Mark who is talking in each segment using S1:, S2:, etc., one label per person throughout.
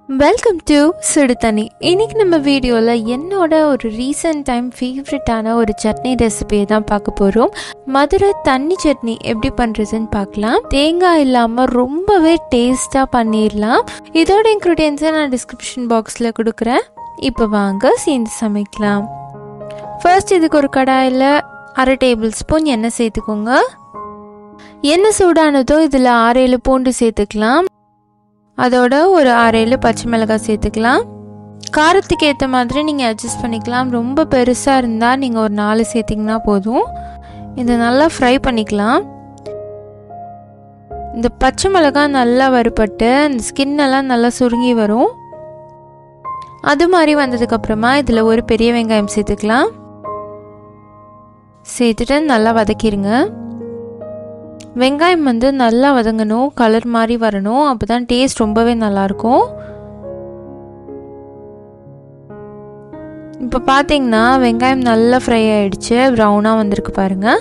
S1: Welcome to Suduthanni. இன்னைக்கு நம்ம வீடியோவில் என்னோட ஒரு ரீசன்ட் டைம் ஃபேவரட்டான ஒரு சட்னி ரெசிபியை தான் பார்க்க போகிறோம். மதுரை தண்ணி சட்னி எப்படி பண்ணுறதுன்னு பார்க்கலாம். தேங்காய் இல்லாமல் ரொம்பவே டேஸ்ட்டாக பண்ணிடலாம். இதோட இன்க்ரீடியன்ஸை நான் டிஸ்கிரிப்ஷன் பாக்ஸில் கொடுக்குறேன். இப்போ வாங்க சேர்ந்து சமைக்கலாம். ஃபர்ஸ்ட் இதுக்கு ஒரு கடாயில் 1/2 டேபிள் ஸ்பூன் எண்ணெய் சேர்த்துக்கோங்க. எண்ணெய் சூடானதோ இதில் 6-7 பூண்டு சேர்த்துக்கலாம். அதோட ஒரு 6-7 பச்சை மிளகாய் சேர்த்துக்கலாம். காரத்துக்கு ஏற்ற மாதிரி நீங்கள் அட்ஜஸ்ட் பண்ணிக்கலாம். ரொம்ப பெருசாக இருந்தால் நீங்கள் ஒரு 4 சேர்த்திங்கன்னா போதும். இதை நல்லா ஃப்ரை பண்ணிக்கலாம். இந்த பச்சை மிளகாய் நல்லா வறுபட்டு இந்த ஸ்கின்னெல்லாம் நல்லா சுருங்கி வரும். அது மாதிரி வந்ததுக்கப்புறமா இதில் ஒரு பெரிய வெங்காயம் சேர்த்துக்கலாம். சேர்த்துட்டு நல்லா வதக்கிடுங்க. வெங்காயம் நல்லா வதங்கணும், கலர் மாதிரி வரணும். அப்போ தான் டேஸ்ட் ரொம்பவே நல்லாயிருக்கும். இப்போ பார்த்தீங்கன்னா வெங்காயம் நல்லா ஃப்ரை ஆகிடுச்சு, ப்ரௌனாக வந்திருக்கு பாருங்கள்.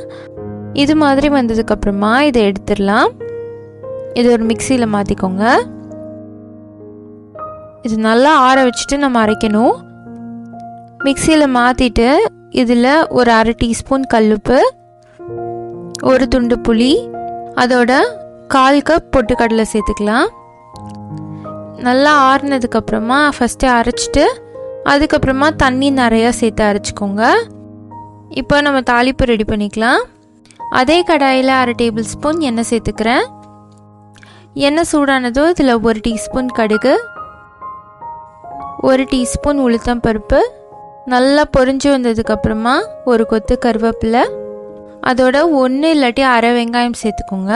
S1: இது மாதிரி வந்ததுக்கப்புறமா இதை எடுத்துடலாம். இது ஒரு மிக்சியில் மாற்றிக்கோங்க. இது நல்லா ஆற வச்சுட்டு நம்ம அரைக்கணும். மிக்சியில் மாற்றிட்டு இதில் ஒரு 1/2 டீஸ்பூன் கல்லுப்பு, ஒரு துண்டு புளி, அதோட 1/4 கப் பொட்டுக்கடலை சேர்த்துக்கலாம். நல்லா ஆறுனதுக்கப்புறமா ஃபஸ்ட்டு அரைச்சிட்டு அதுக்கப்புறமா தண்ணி நிறையா சேர்த்து அரைச்சிக்கோங்க. இப்போ நம்ம தாளிப்பு ரெடி பண்ணிக்கலாம். அதே கடாயில் 1/2 டேபிள் ஸ்பூன் எண்ணெய் சேர்த்துக்கிறேன். எண்ணெய் சூடானதோ இதில் 1 டீஸ்பூன் கடுகு, 1 டீஸ்பூன் உளுத்தம் பருப்பு நல்லா பொரிஞ்சு வந்ததுக்கப்புறமா ஒரு கொத்து கருவேப்பிலை, அதோட 1 இல்லாட்டி 1/2 வெங்காயம் சேர்த்துக்கோங்க.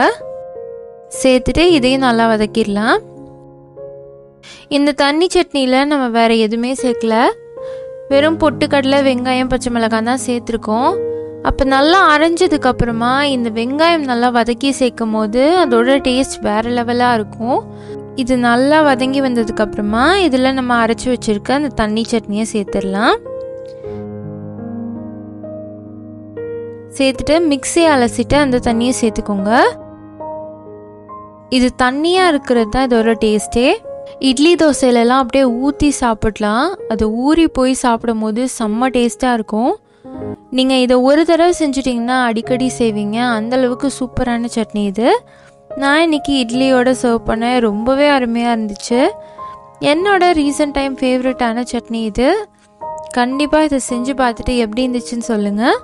S1: சேர்த்துட்டு இதையும் நல்லா வதக்கிடலாம். இந்த தண்ணி சட்னியில் நம்ம வேறு எதுவுமே சேர்க்கல, வெறும் பொட்டுக்கடலை, வெங்காயம், பச்சை மிளகாய் தான் சேர்த்துருக்கோம். அப்போ நல்லா அரைஞ்சதுக்கப்புறமா இந்த வெங்காயம் நல்லா வதக்கி சேர்க்கும் போது அதோட டேஸ்ட் வேறு லெவலாக இருக்கும். இது நல்லா வதங்கி வந்ததுக்கப்புறமா இதில் நம்ம அரைச்சி வச்சுருக்க அந்த தண்ணி சட்னியை சேர்த்துடலாம். சேர்த்துட்டு மிக்ஸி அலசிட்டு அந்த தண்ணியை சேர்த்துக்கோங்க. இது தண்ணியாக இருக்கிறது தான் இதோட டேஸ்ட்டே. இட்லி தோசையிலலாம் அப்படியே ஊற்றி சாப்பிடலாம். அது ஊறி போய் சாப்பிடும் போது செம்ம டேஸ்ட்டாக இருக்கும். நீங்கள் இதை ஒரு தடவை செஞ்சுட்டிங்கன்னா அடிக்கடி செய்வீங்க. அந்தளவுக்கு சூப்பரான சட்னி இது. நான் இன்றைக்கி இட்லியோடு சர்வ் பண்ணேன். ரொம்பவே அருமையாக இருந்துச்சு. என்னோட ரீசன்ட் டைம் ஃபேவரட்டான சட்னி இது. கண்டிப்பாக இதை செஞ்சு பார்த்துட்டு எப்படி இருந்துச்சுன்னு சொல்லுங்கள்.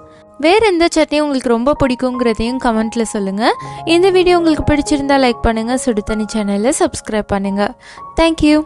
S1: வேறு எந்த சட்னி உங்களுக்கு ரொம்ப பிடிக்குங்கிறதையும் கமெண்ட்டில் சொல்லுங்கள். இந்த வீடியோ உங்களுக்கு பிடிச்சிருந்தா லைக் பண்ணுங்கள். சுடுதண்ணி சேனலை சப்ஸ்கிரைப் பண்ணுங்கள். தேங்க்யூ.